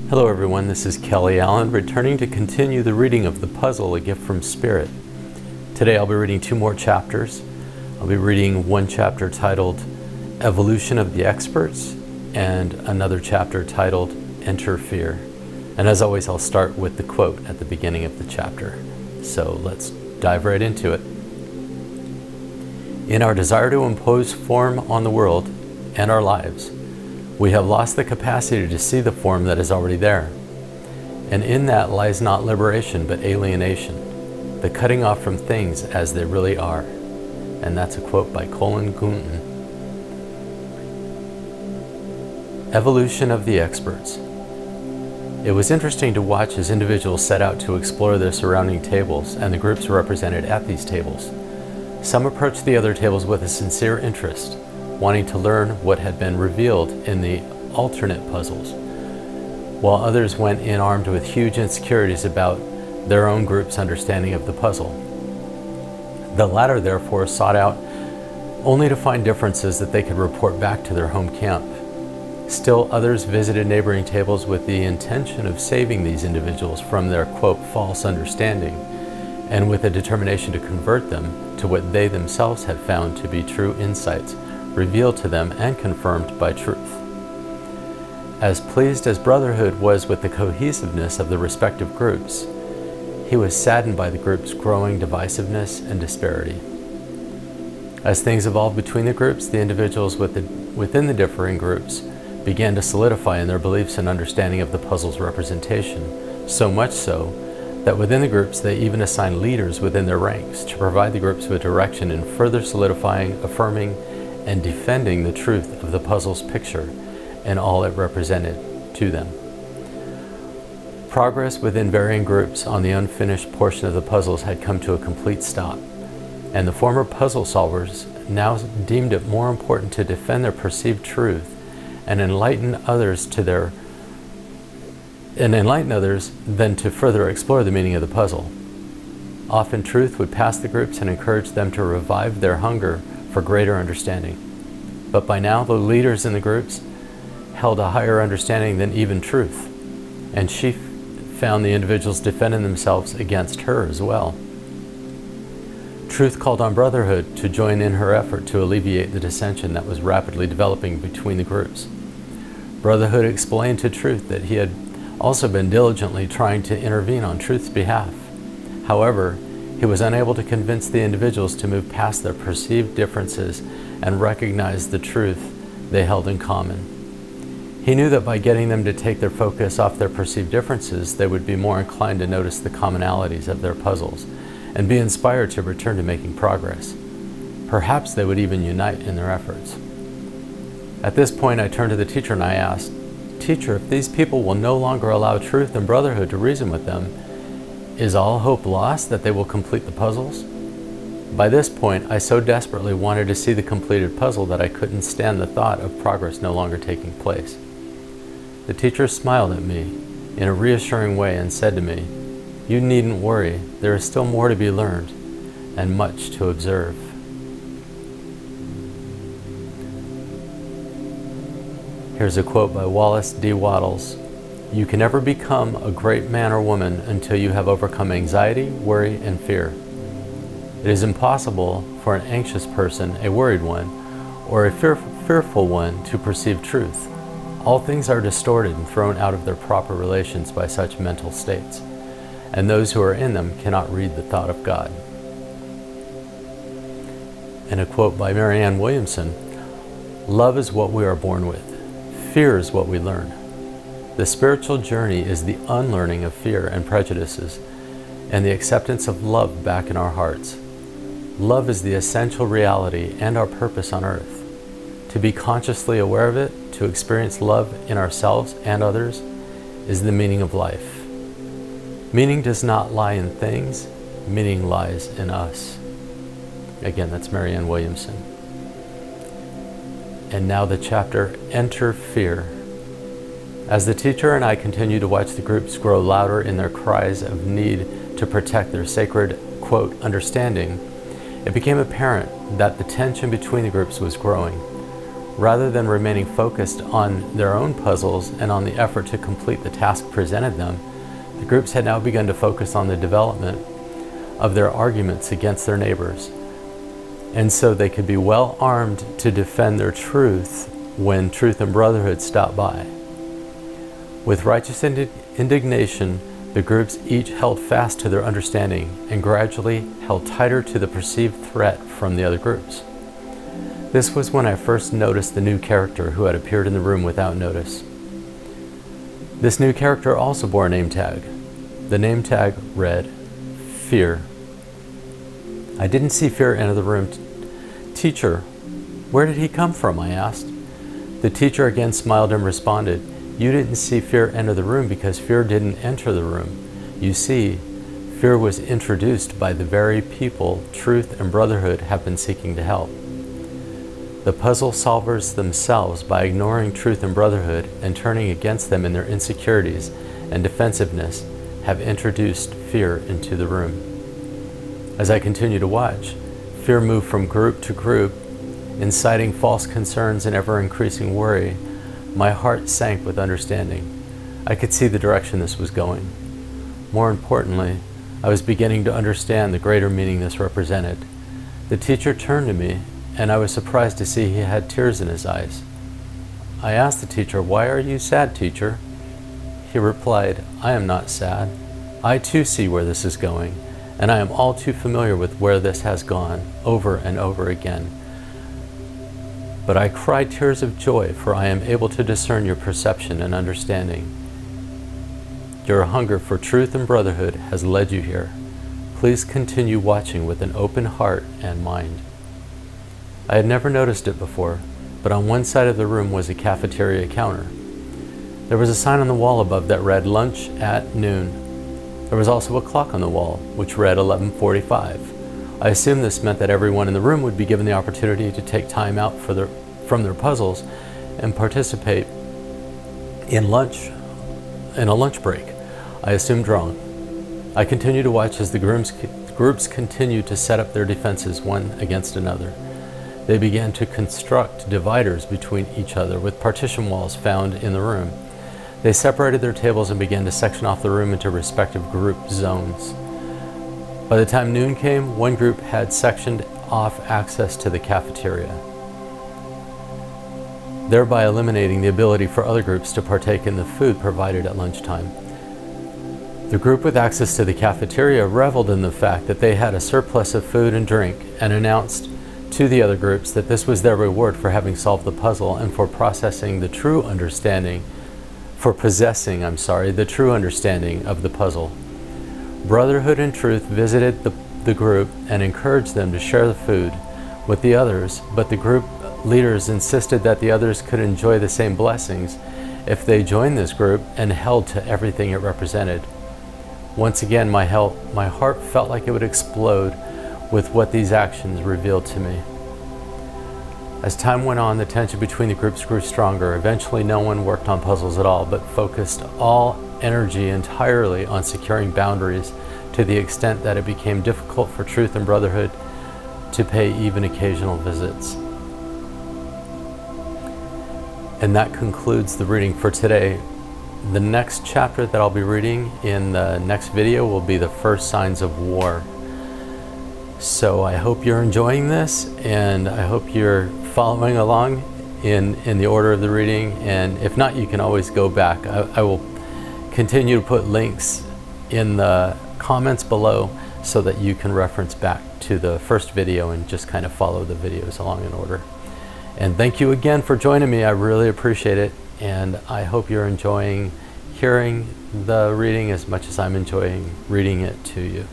Hello everyone, this is Kelly Allen, returning to continue the reading of the puzzle, A Gift from Spirit. Today I'll be reading two more chapters. I'll be reading one chapter titled Evolution of the Experts and another chapter titled Enter Fear. And as always, I'll start with the quote at the beginning of the chapter. So let's dive right into it. In our desire to impose form on the world and our lives, we have lost the capacity to see the form that is already there. And in that lies not liberation, but alienation, the cutting off from things as they really are. And that's a quote by Cont. Evolution of the Experts. It was interesting to watch as individuals set out to explore their surrounding tables and the groups represented at these tables. Some approached the other tables with a sincere interest, wanting to learn what had been revealed in the alternate puzzles, while others went in armed with huge insecurities about their own group's understanding of the puzzle. The latter, therefore, sought out only to find differences that they could report back to their home camp. Still others visited neighboring tables with the intention of saving these individuals from their, quote, false understanding, and with a determination to convert them to what they themselves had found to be true insights, revealed to them and confirmed by truth. As pleased as Brotherhood was with the cohesiveness of the respective groups, he was saddened by the group's growing divisiveness and disparity. As things evolved between the groups, the individuals within the differing groups began to solidify in their beliefs and understanding of the puzzle's representation, so much so that within the groups they even assigned leaders within their ranks to provide the groups with direction in further solidifying, affirming, and defending the truth of the puzzle's picture and all it represented to them. Progress within varying groups on the unfinished portion of the puzzles had come to a complete stop, and the former puzzle solvers now deemed it more important to defend their perceived truth and enlighten others than to further explore the meaning of the puzzle. Often truth would pass the groups and encourage them to revive their hunger for greater understanding. But by now, the leaders in the groups held a higher understanding than even truth, and she found the individuals defending themselves against her as well. Truth called on Brotherhood to join in her effort to alleviate the dissension that was rapidly developing between the groups. Brotherhood explained to Truth that he had also been diligently trying to intervene on Truth's behalf. However, he was unable to convince the individuals to move past their perceived differences and recognize the truth they held in common. He knew that by getting them to take their focus off their perceived differences, they would be more inclined to notice the commonalities of their puzzles and be inspired to return to making progress. Perhaps they would even unite in their efforts. At this point, I turned to the teacher and I asked, "Teacher, if these people will no longer allow Truth and Brotherhood to reason with them, is all hope lost that they will complete the puzzles?" By this point, I so desperately wanted to see the completed puzzle that I couldn't stand the thought of progress no longer taking place. The teacher smiled at me in a reassuring way and said to me, "You needn't worry, there is still more to be learned and much to observe." Here's a quote by Wallace D. Wattles. "You can never become a great man or woman until you have overcome anxiety, worry, and fear. It is impossible for an anxious person, a worried one, or a fearful one to perceive truth. All things are distorted and thrown out of their proper relations by such mental states, and those who are in them cannot read the thought of God." And a quote by Marianne Williamson, "Love is what we are born with. Fear is what we learn. The spiritual journey is the unlearning of fear and prejudices and the acceptance of love back in our hearts. Love is the essential reality and our purpose on earth. To be consciously aware of it, to experience love in ourselves and others, is the meaning of life. Meaning does not lie in things, meaning lies in us." Again, that's Marianne Williamson. And now the chapter, Enter Fear. As the teacher and I continue to watch the groups grow louder in their cries of need to protect their sacred, quote, understanding, it became apparent that the tension between the groups was growing. Rather than remaining focused on their own puzzles and on the effort to complete the task presented them, the groups had now begun to focus on the development of their arguments against their neighbors, and so they could be well armed to defend their truth when truth and brotherhood stopped by. With righteous indignation, the groups each held fast to their understanding and gradually held tighter to the perceived threat from the other groups. This was when I first noticed the new character who had appeared in the room without notice. This new character also bore a name tag. The name tag read, Fear. I didn't see Fear enter the room. Teacher, where did he come from? I asked. The teacher again smiled and responded, You didn't see Fear enter the room because Fear didn't enter the room. You see, Fear was introduced by the very people truth and brotherhood have been seeking to help. The puzzle solvers themselves, by ignoring truth and brotherhood and turning against them in their insecurities and defensiveness, have introduced fear into the room. As I continue to watch, fear moved from group to group, inciting false concerns and ever-increasing worry. My heart sank with understanding. I could see the direction this was going. More importantly, I was beginning to understand the greater meaning this represented. The teacher turned to me, and I was surprised to see he had tears in his eyes. I asked the teacher, Why are you sad, teacher? He replied, I am not sad. I too see where this is going, and I am all too familiar with where this has gone over and over again. But I cry tears of joy, for I am able to discern your perception and understanding. Your hunger for truth and brotherhood has led you here. Please continue watching with an open heart and mind. I had never noticed it before, but on one side of the room was a cafeteria counter. There was a sign on the wall above that read lunch at noon. There was also a clock on the wall, which read 11:45. I assumed this meant that everyone in the room would be given the opportunity to take time out from their puzzles and participate in a lunch break. I assumed wrong. I continued to watch as the groups continued to set up their defenses one against another. They began to construct dividers between each other with partition walls found in the room. They separated their tables and began to section off the room into respective group zones. By the time noon came, one group had sectioned off access to the cafeteria, thereby eliminating the ability for other groups to partake in the food provided at lunchtime. The group with access to the cafeteria reveled in the fact that they had a surplus of food and drink and announced to the other groups that this was their reward for having solved the puzzle and for possessing the true understanding of the puzzle. Brotherhood and Truth visited the group and encouraged them to share the food with the others, but the group leaders insisted that the others could enjoy the same blessings if they joined this group and held to everything it represented. Once again, my heart felt like it would explode with what these actions revealed to me. As time went on, the tension between the groups grew stronger. Eventually, no one worked on puzzles at all, but focused all energy entirely on securing boundaries to the extent that it became difficult for Truth and Brotherhood to pay even occasional visits. And that concludes the reading for today. The next chapter that I'll be reading in the next video will be the first signs of war. So I hope you're enjoying this, and I hope you're following along in the order of the reading. And if not, you can always go back. I will continue to put links in the comments below so that you can reference back to the first video and just kind of follow the videos along in order. And thank you again for joining me. I really appreciate it, and I hope you're enjoying hearing the reading as much as I'm enjoying reading it to you.